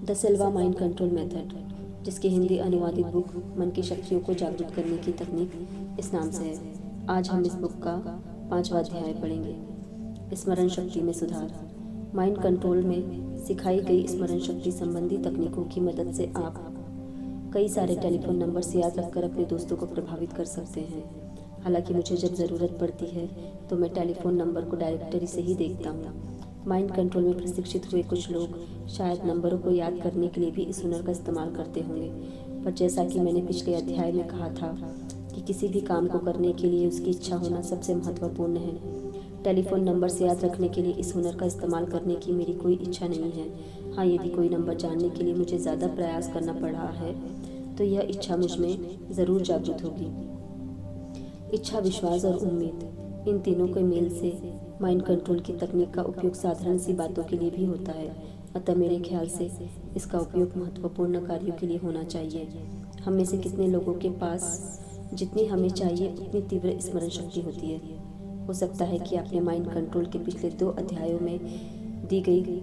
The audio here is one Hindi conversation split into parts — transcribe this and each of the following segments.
The Silva mind control method, जिसकी हिंदी अनुवादित बुक मन की शक्तियों को जागरूक करने की तकनीक इस नाम से है। आज हम इस बुक का 5वां अध्याय पढ़ेंगे। स्मरण शक्ति में सुधार। माइंड कंट्रोल में सिखाई गई स्मरण शक्ति संबंधी तकनीकों की मदद से आप कई सारे टेलीफोन नंबर्स याद रखकर अपने दोस्तों को प्रभावित कर सकते हैं। हालांकि मुझे जब ज़रूरत पड़ती है तो मैं टेलीफोन नंबर को डायरेक्टरी से ही देखता हूँ। माइंड कंट्रोल में प्रशिक्षित हुए कुछ लोग शायद नंबरों को याद करने के लिए भी इस हुनर का इस्तेमाल करते होंगे, पर जैसा कि मैंने पिछले अध्याय में कहा था कि किसी भी काम को करने के लिए उसकी इच्छा होना सबसे महत्वपूर्ण है। टेलीफोन नंबर्स याद रखने के लिए इस हुनर का इस्तेमाल करने की मेरी कोई इच्छा नहीं है। हाँ, यदि कोई नंबर जानने के लिए मुझे ज़्यादा प्रयास करना पड़ रहा है तो यह इच्छा मुझ में ज़रूर जागृत होगी। इच्छा, विश्वास और उम्मीद, इन तीनों के मेल से माइंड कंट्रोल की तकनीक का उपयोग साधारण सी बातों के लिए भी होता है। अतः मेरे ख्याल से इसका उपयोग महत्वपूर्ण कार्यों के लिए होना चाहिए। हम में से कितने लोगों के पास जितनी हमें चाहिए उतनी तीव्र स्मरण शक्ति होती है? हो सकता है कि आपने माइंड कंट्रोल के पिछले 2 अध्यायों में दी गई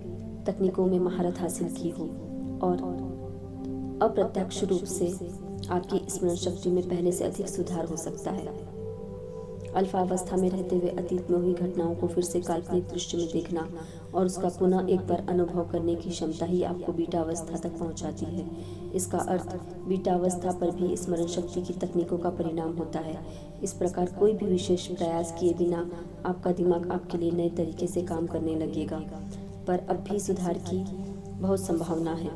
तकनीकों में महारत हासिल की हो और अप्रत्यक्ष रूप से आपकी स्मरण शक्ति में पहले से अधिक सुधार हो सकता है। अल्फा अवस्था में रहते हुए अतीत में हुई घटनाओं को फिर से काल्पनिक दृश्य में देखना और उसका पुनः एक बार अनुभव करने की क्षमता ही आपको बीटा अवस्था तक पहुंचाती है। इसका अर्थ बीटा अवस्था पर भी स्मरण शक्ति की तकनीकों का परिणाम होता है। इस प्रकार कोई भी विशेष प्रयास किए बिना आपका दिमाग आपके लिए नए तरीके से काम करने लगेगा, पर अब भी सुधार की बहुत संभावना है।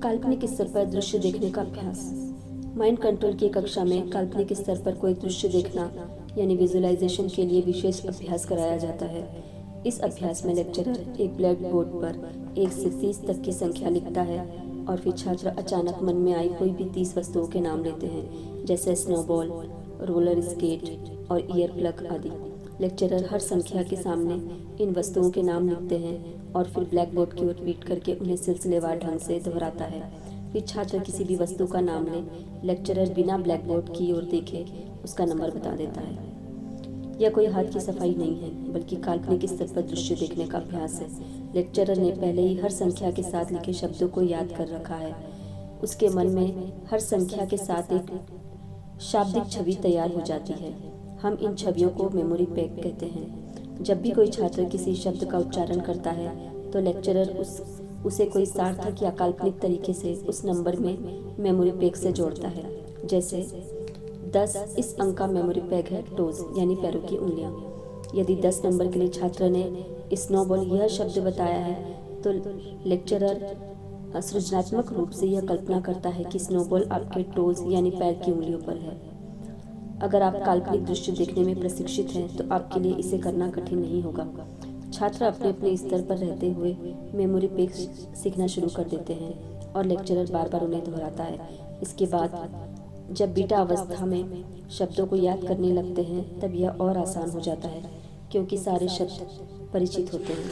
काल्पनिक स्तर पर दृश्य देखने का अभ्यास। माइंड कंट्रोल की कक्षा में काल्पनिक स्तर पर कोई दृश्य देखना यानी विजुअलाइजेशन के लिए विशेष अभ्यास कराया जाता है। इस अभ्यास में लेक्चरर एक ब्लैक बोर्ड पर 1 से 30 तक की संख्या लिखता है और फिर छात्र अचानक मन में आई कोई भी 30 वस्तुओं के नाम लेते हैं, जैसे स्नोबॉल, रोलर स्केट और ईयर प्लग आदि। लेक्चरर हर संख्या के सामने इन वस्तुओं के नाम लिखते हैं और फिर ब्लैक बोर्ड की ओर पीट करके उन्हें सिलसिलेवार ढंग से दोहराता है। फिर छात्र किसी भी वस्तु का नाम ले, लेक्चरर बिना ब्लैक बोर्ड की ओर देखे उसका नंबर बता देता है। यह कोई हाथ की सफाई नहीं है, बल्कि काल्पनिक स्तर पर दृश्य देखने का अभ्यास है। लेक्चरर ने पहले ही हर संख्या के साथ लिखे शब्दों को याद कर रखा है। उसके मन में हर संख्या के साथ एक शाब्दिक छवि तैयार हो जाती है। हम इन छवियों को मेमोरी पैक कहते हैं। जब भी कोई छात्र किसी शब्द का उच्चारण करता है तो लेक्चरर उसे कोई सार्थक या काल्पनिक तरीके से उस नंबर में मेमोरी पैक से जोड़ता है। जैसे 10 इस अंक का मेमोरी पैक है टोज यानी पैरों की उंगलियां। यदि 10 नंबर के लिए छात्र ने स्नोबॉल यह शब्द बताया है तो लेक्चरर सृजनात्मक रूप से यह कल्पना करता है कि स्नोबॉल आपके टोज यानी पैर की उंगलियों पर है। अगर आप काल्पनिक दृश्य देखने में प्रशिक्षित हैं तो आपके लिए इसे करना कठिन नहीं होगा। छात्र अपने अपने स्तर पर रहते हुए मेमोरी पैक सीखना शुरू कर देते हैं और लेक्चरर बार बार उन्हें दोहराता है। इसके बाद जब बीटा अवस्था में शब्दों को याद करने लगते हैं तब यह और आसान हो जाता है, क्योंकि सारे शब्द परिचित होते हैं।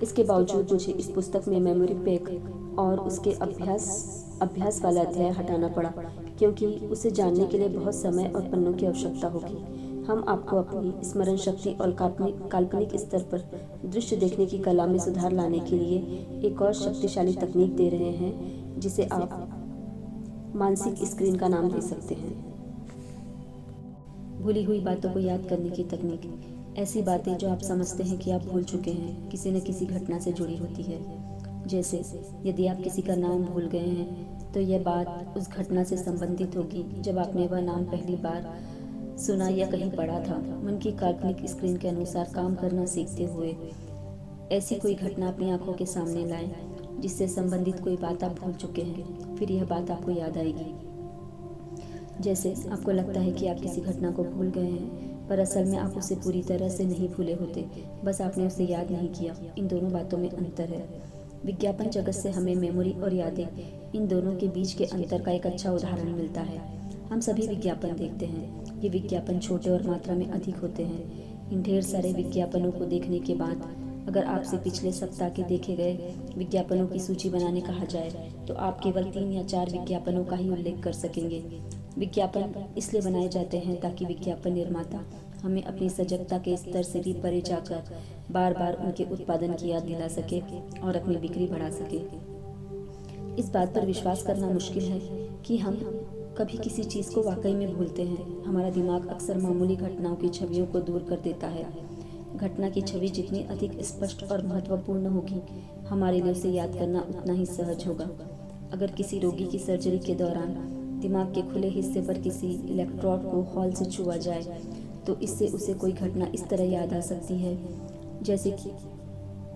इसके बावजूद मुझे इस पुस्तक में मेमोरी पैक और उसके अभ्यास वाला अध्याय हटाना पड़ा, क्योंकि उसे जानने के लिए बहुत समय और पन्नों की आवश्यकता होगी। हम आपको अपनी स्मरण शक्ति और काल्पनिक स्तर पर दृश्य देखने की कला में सुधार लाने के लिए एक और शक्तिशाली तकनीक दे रहे हैं, जिसे आप मानसिक स्क्रीन का नाम दे सकते हैं। भूली हुई बातों को याद करने की तकनीक। ऐसी बातें जो आप समझते हैं कि आप भूल चुके हैं किसी न किसी घटना से जुड़ी होती है। जैसे यदि आप किसी का नाम भूल गए हैं तो यह बात उस घटना से संबंधित होगी जब आपने वह नाम पहली बार सुना या कहीं पढ़ा था। मन की काल्पनिक स्क्रीन के अनुसार काम करना सीखते हुए ऐसी कोई घटना अपनी आंखों के सामने लाएं जिससे संबंधित कोई बात आप भूल चुके हैं। फिर यह बात आपको याद आएगी। जैसे आपको लगता है कि आप किसी घटना को भूल गए हैं, पर असल में आप उसे पूरी तरह से नहीं भूले होते, बस आपने उसे याद नहीं किया। इन दोनों बातों में अंतर है। विज्ञापन जगत से हमें मेमोरी और यादें, इन दोनों के बीच के अंतर का एक अच्छा उदाहरण मिलता है। हम सभी विज्ञापन देखते हैं। ये विज्ञापन छोटे और मात्रा में अधिक होते हैं। इन ढेर सारे विज्ञापनों को देखने के बाद अगर आपसे पिछले सप्ताह के देखे गए विज्ञापनों की सूची बनाने कहा जाए तो आप केवल 3 या 4 विज्ञापनों का ही उल्लेख कर सकेंगे। विज्ञापन इसलिए बनाए जाते हैं ताकि विज्ञापन निर्माता हमें अपनी सजगता के स्तर से भी परे जाकर बार बार उनके उत्पादन की याद दिला सके और अपनी बिक्री बढ़ा सके। इस बात पर विश्वास करना मुश्किल है कि हम कभी किसी चीज़ को वाकई में भूलते हैं। हमारा दिमाग अक्सर मामूली घटनाओं की छवियों को दूर कर देता है। घटना की छवि जितनी अधिक स्पष्ट और महत्वपूर्ण होगी, हमारे लिए उसे याद करना उतना ही सहज होगा। अगर किसी रोगी की सर्जरी के दौरान दिमाग के खुले हिस्से पर किसी इलेक्ट्रोड को हॉल से छुआ जाए, तो इससे उसे कोई घटना इस तरह याद आ सकती है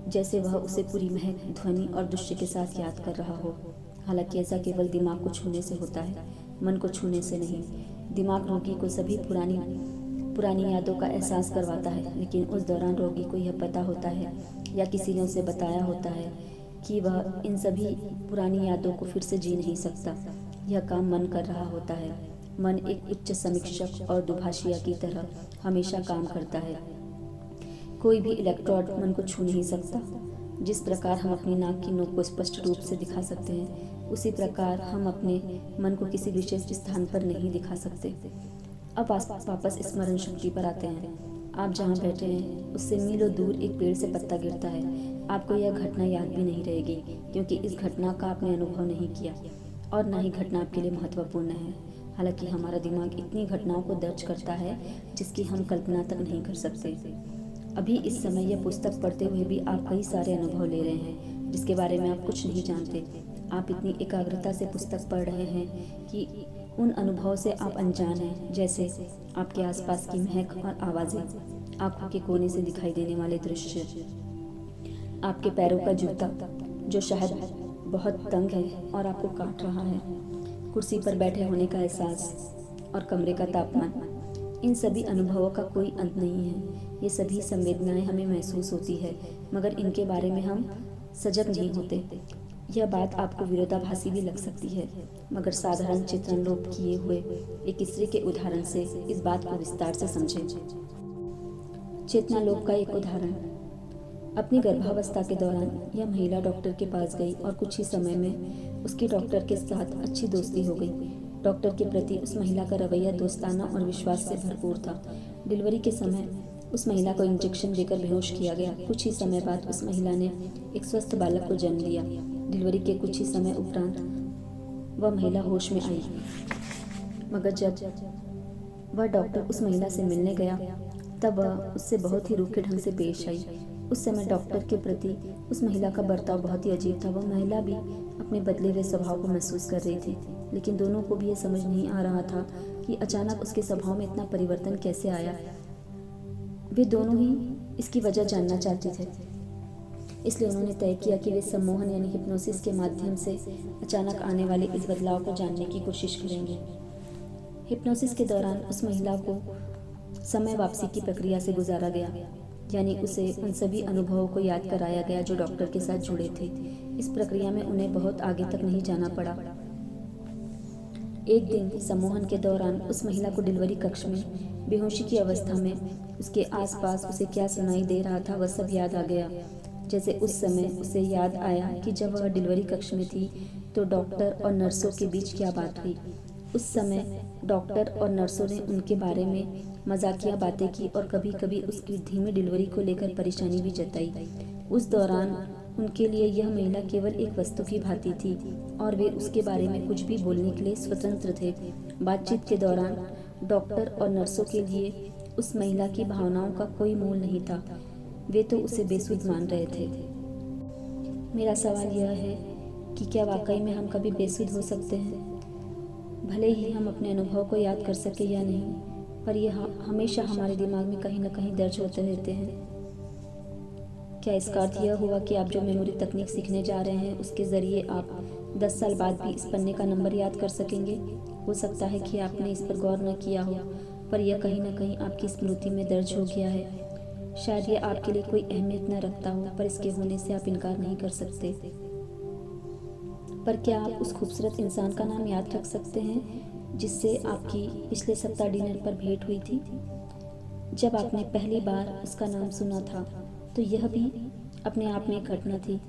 जैसे वह उसे पूरी महक, ध्वनि और दृश्य के साथ याद कर रहा हो। हालांकि ऐसा केवल दिमाग को छूने से होता है, मन को छूने से नहीं। दिमाग रोगी को सभी पुरानी यादों का एहसास करवाता है, लेकिन उस दौरान रोगी को यह पता होता है या किसी ने उसे बताया होता है कि वह इन सभी पुरानी यादों को फिर से जी नहीं सकता। यह काम मन कर रहा होता है। मन एक उच्च समीक्षक और दुभाषिया की तरह हमेशा काम करता है। कोई भी इलेक्ट्रोड मन को छू नहीं सकता। जिस प्रकार हम अपनी नाक की नोक को स्पष्ट रूप से दिखा सकते हैं, उसी प्रकार हम अपने मन को किसी विशेष स्थान पर नहीं दिखा सकते। अब वापस स्मरण शक्ति पर आते हैं। आप जहाँ बैठे हैं उससे मीलों दूर एक पेड़ से पत्ता गिरता है। आपको यह घटना याद भी नहीं रहेगी, क्योंकि इस घटना का आपने अनुभव नहीं किया और ना ही घटना आपके लिए महत्वपूर्ण है। हालांकि हमारा दिमाग इतनी घटनाओं को दर्ज करता है जिसकी हम कल्पना तक नहीं कर सकते। अभी इस समय यह पुस्तक पढ़ते हुए भी आप कई सारे अनुभव ले रहे हैं जिसके बारे में आप कुछ नहीं जानते। आप इतनी एकाग्रता से पुस्तक पढ़ रहे हैं कि उन अनुभवों से आप अनजान हैं, जैसे आपके आसपास की महक और आवाज़ें, आंखों के कोने से दिखाई देने वाले दृश्य, आपके पैरों का जूता जो शायद बहुत तंग है और आपको काट रहा है, कुर्सी पर बैठे होने का एहसास और कमरे का तापमान। इन सभी अनुभवों का कोई अंत नहीं है। ये सभी संवेदनाएं हमें महसूस होती है, मगर इनके बारे में हम सजग नहीं होते। यह बात आपको विरोधाभासी भी लग सकती है, मगर साधारण चित्रण लोप किए हुए एक स्त्री के उदाहरण से इस बात को विस्तार से समझें। चेतना लोप का एक उदाहरण। अपनी गर्भावस्था के दौरान यह महिला डॉक्टर के पास गई और कुछ ही समय में उसकी डॉक्टर के साथ अच्छी दोस्ती हो गई। डॉक्टर के प्रति उस महिला का रवैया दोस्ताना और विश्वास से भरपूर था। डिलीवरी के समय उस महिला को इंजेक्शन देकर बेहोश किया गया। कुछ ही समय बाद उस महिला ने एक स्वस्थ बालक को जन्म दिया। डिलीवरी के कुछ ही समय उपरांत वह महिला होश में आई, मगर जब वह डॉक्टर उस महिला से मिलने गया तब वह उससे बहुत ही रूखे ढंग से पेश आई। उस समय डॉक्टर के प्रति उस महिला का बर्ताव बहुत ही अजीब था। वह महिला भी अपने बदले हुए स्वभाव को महसूस कर रही थी, लेकिन दोनों को भी यह समझ नहीं आ रहा था कि अचानक उसके स्वभाव में इतना परिवर्तन कैसे आया। वे दोनों ही इसकी वजह जानना चाहते थे, इसलिए उन्होंने तय किया कि वे सम्मोहन यानी हिप्नोसिस के माध्यम से अचानक आने वाले इस बदलाव को जानने की कोशिश करेंगे। हिप्नोसिस के दौरान उस महिला को समय वापसी की प्रक्रिया से गुजारा गया, यानी उसे उन सभी अनुभवों को याद कराया गया जो डॉक्टर के साथ जुड़े थे। इस प्रक्रिया में उन्हें बहुत आगे तक नहीं जाना पड़ा। एक दिन सम्मोहन के दौरान उस महिला को डिलीवरी कक्ष में बेहोशी की अवस्था में उसके आसपास उसे क्या सुनाई दे रहा था वह सब याद आ गया। जैसे उस समय उसे याद आया कि जब वह डिलीवरी कक्ष में थी तो डॉक्टर और नर्सों के बीच क्या बात हुई। उस समय डॉक्टर और नर्सों ने उनके बारे में मजाकिया बातें की और कभी कभी उसकी धीमी डिलीवरी को लेकर परेशानी भी जताई। उस दौरान उनके लिए यह महिला केवल एक वस्तु की भांति थी और वे उसके बारे में कुछ भी बोलने के लिए स्वतंत्र थे। बातचीत के दौरान डॉक्टर और नर्सों के लिए उस महिला की भावनाओं का कोई मूल नहीं था। वे तो उसे बेसुध मान रहे थे। मेरा सवाल यह है कि क्या वाकई में हम कभी बेसुध हो सकते हैं? भले ही हम अपने अनुभव को याद कर सके या नहीं, पर यह हमेशा हमारे दिमाग में कहीं न कहीं दर्ज होते रहते हैं। क्या इसका अर्थ यह हुआ कि आप जो मेमोरी तकनीक सीखने जा रहे हैं उसके ज़रिए आप 10 साल बाद भी इस पन्ने का नंबर याद कर सकेंगे? हो सकता है कि आपने इस पर गौर न किया हो, पर यह कहीं न कहीं आपकी स्मृति में दर्ज हो गया है। शायद यह आपके लिए कोई अहमियत न रखता हो, पर इसके होने से आप इनकार नहीं कर सकते। पर क्या आप उस खूबसूरत इंसान का नाम याद रख सकते हैं जिससे आपकी पिछले सप्ताह डिनर पर भेंट हुई थी? जब आपने पहली बार उसका नाम सुना था तो यह भी अपने आप में एक घटना थी।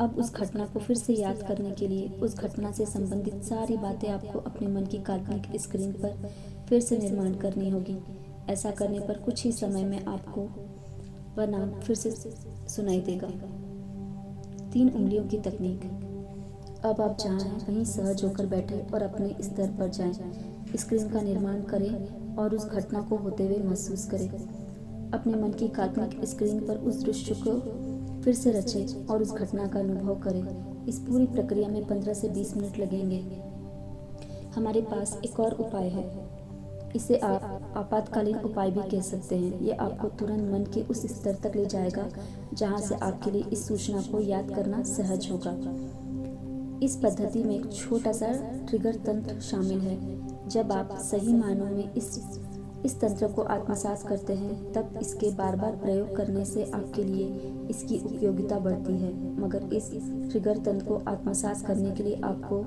अब उस घटना को फिर से याद करने के लिए उस घटना से संबंधित सारी बातें आपको अपने मन की काल्पनिक स्क्रीन पर फिर से निर्माण करनी होगी। ऐसा करने पर कुछ ही समय में आपको वह नाम फिर से सुनाई देगा। 3 उंगलियों की तकनीक। अब आप जहाँ हैं वहीं सहज होकर बैठे और अपने स्तर पर जाएं। स्क्रीन का निर्माण करें और उस घटना को होते हुए महसूस करें। अपने मन की काल्पनिक स्क्रीन पर उस दृश्य को फिर से रचें और उस घटना का अनुभव करें। इस पूरी प्रक्रिया में 15 से 20 मिनट लगेंगे। हमारे पास एक और उपाय है, इसे आप आपातकालीन उपाय भी कह सकते हैं। ये आपको तुरंत मन के उस स्तर तक ले जाएगा जहाँ से आपके लिए इस सूचना को याद करना सहज होगा। इस पद्धति में एक छोटा सा ट्रिगर तंत्र शामिल है। जब आप सही मायनों में इस तंत्र को आत्मसात करते हैं तब इसके बार बार प्रयोग करने से आपके लिए इसकी उपयोगिता बढ़ती है। मगर इस ट्रिगर तंत्र को आत्मसात करने के लिए आपको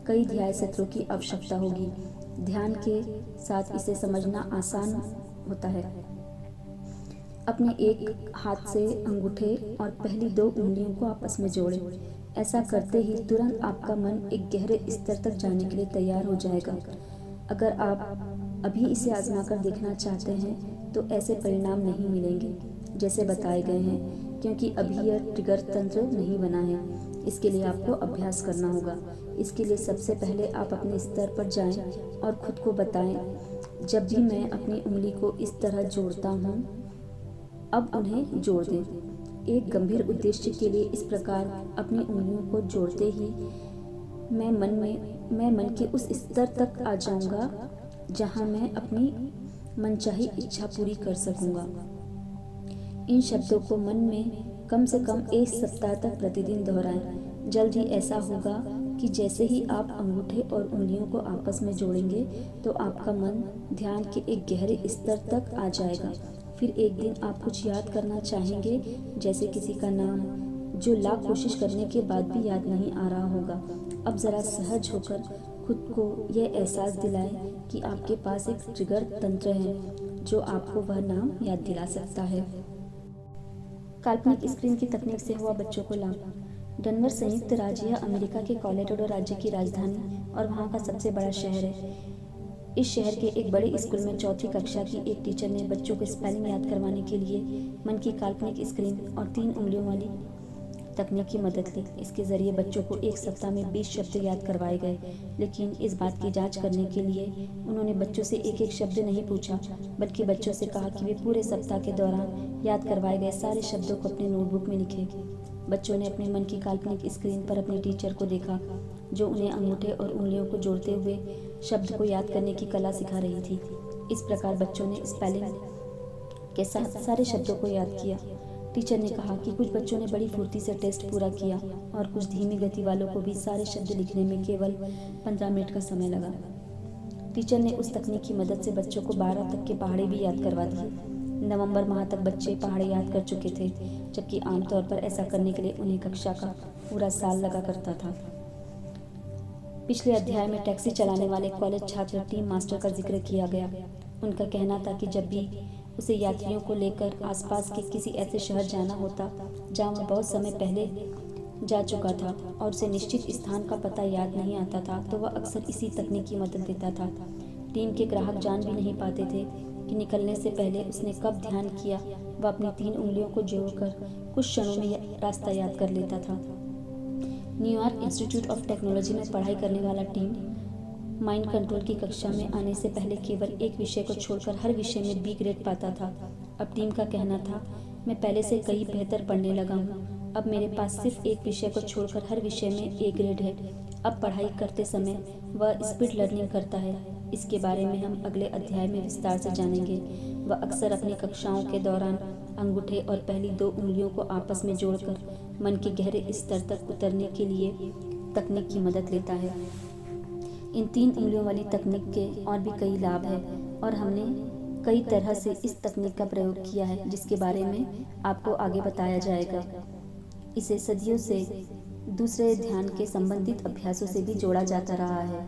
कई ध्यान सत्रों की आवश्यकता होगी। ध्यान के साथ इसे समझना आसान होता है। अपने एक हाथ से अंगूठे और पहली 2 उंगलियों को आपस में जोड़ें। ऐसा करते ही तुरंत आपका मन एक गहरे स्तर तक जाने के लिए तैयार हो जाएगा। अगर आप अभी इसे आजमा कर देखना चाहते हैं तो ऐसे परिणाम नहीं मिलेंगे जैसे बताए गए हैं, क्योंकि अभी यह ट्रिगर तंत्र नहीं बना है। इसके लिए आपको अभ्यास करना होगा। इसके लिए सबसे पहले आप अपने स्तर पर जाएं और खुद को बताएं, जब भी मैं अपनी उंगली को इस तरह जोड़ता हूँ, अब उन्हें जोड़ दें। एक गंभीर उद्देश्य के लिए इस प्रकार अपनी उंगलियों को जोड़ते ही मैं मन के उस स्तर तक आ जाऊंगा जहां मैं अपनी मनचाही इच्छा पूरी कर सकूंगा। इन शब्दों को मन में कम से कम 1 सप्ताह तक प्रतिदिन दोहराएं। जल्द ही ऐसा होगा कि जैसे ही आप अंगूठे और उंगलियों को आपस में जोड़ेंगे तो आपका मन ध्यान के एक गहरे स्तर तक आ जाएगा। फिर एक दिन आप कुछ याद करना चाहेंगे, जैसे किसी का नाम, जो लाख कोशिश करने के बाद भी याद नहीं आ रहा होगा। अब ज़रा सहज होकर खुद को यह एहसास दिलाएं कि आपके पास एक ट्रिगर तंत्र है जो आपको वह नाम याद दिला सकता है। काल्पनिक स्क्रीन की तकनीक से हुआ बच्चों को लाभ। डेनवर संयुक्त राज्य या अमेरिका के कोलोराडो राज्य की राजधानी और वहाँ का सबसे बड़ा शहर है। इस शहर के एक बड़े स्कूल में 4वीं कक्षा की एक टीचर ने बच्चों को स्पेलिंग याद करवाने के लिए मन की काल्पनिक स्क्रीन और 3 उंगलियों वाली तकनीक की मदद ली। इसके जरिए बच्चों को 1 सप्ताह में 20 शब्द याद करवाए गए। लेकिन इस बात की जांच करने के लिए उन्होंने बच्चों से एक एक शब्द नहीं पूछा, बल्कि बच्चों से कहा कि वे पूरे सप्ताह के दौरान याद करवाए गए सारे शब्दों को अपने नोटबुक में लिखें। बच्चों ने अपने मन की काल्पनिक स्क्रीन पर अपने टीचर को देखा, जो उन्हें अंगूठे और उंगलियों को जोड़ते हुए शब्द को याद करने की कला सिखा रही थी। इस प्रकार बच्चों ने स्पेलिंग के साथ सारे शब्दों को याद किया। टीचर ने कहा कि कुछ बच्चों ने बड़ी फुर्ती से टेस्ट पूरा किया और कुछ धीमी गति वालों को भी सारे शब्द लिखने में केवल 15 मिनट का समय लगा। टीचर ने उस तकनीक की मदद से बच्चों को 12 तक के पहाड़े भी याद करवा दिए। नवंबर माह तक बच्चे पहाड़े याद कर चुके थे, जबकि आमतौर पर ऐसा करने के लिए उन्हें कक्षा का पूरा साल लगा करता था। पिछले अध्याय में टैक्सी चलाने वाले कॉलेज छात्र टीम मास्टर का जिक्र किया गया। उनका कहना था कि जब भी उसे यात्रियों को लेकर आसपास के किसी ऐसे शहर जाना होता जहां वह बहुत समय पहले जा चुका था और उसे निश्चित स्थान का पता याद नहीं आता था, तो वह अक्सर इसी तकनीक की मदद लेता था। टीम के ग्राहक जान भी नहीं पाते थे कि निकलने से पहले उसने कब ध्यान किया। वह अपनी 3 उंगलियों को जोड़कर कुछ क्षणों में रास्ता याद कर लेता था। न्यूयॉर्क इंस्टीट्यूट ऑफ टेक्नोलॉजी में पढ़ाई करने वाला टीम माइंड कंट्रोल की कक्षा में आने से पहले केवल एक विषय को छोड़कर हर विषय में बी ग्रेड पाता था। अब टीम का कहना था, मैं पहले से कहीं बेहतर पढ़ने लगा हूँ। अब मेरे पास सिर्फ एक विषय को छोड़कर हर विषय में ए ग्रेड है। अब पढ़ाई करते समय वह स्पीड लर्निंग करता है। इसके बारे में हम अगले अध्याय में विस्तार से जानेंगे। वह अक्सर अपनी कक्षाओं के दौरान अंगूठे और पहली 2 उंगलियों को आपस में जोड़कर मन के गहरे स्तर तक उतरने के लिए तकनीक की मदद लेता है। इन 3 उंगलियों वाली तकनीक के और भी कई लाभ हैं और हमने कई तरह से इस तकनीक का प्रयोग किया है, जिसके बारे में आपको आगे बताया जाएगा। इसे सदियों से दूसरे ध्यान के संबंधित अभ्यासों से भी जोड़ा जाता रहा है।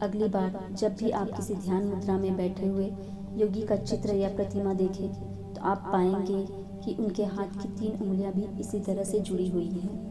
अगली बार जब भी आप किसी ध्यान मुद्रा में बैठे हुए योगी का चित्र या प्रतिमा देखें तो आप पाएंगे कि उनके हाथ की 3 उंगलियां भी इसी तरह से जुड़ी हुई हैं।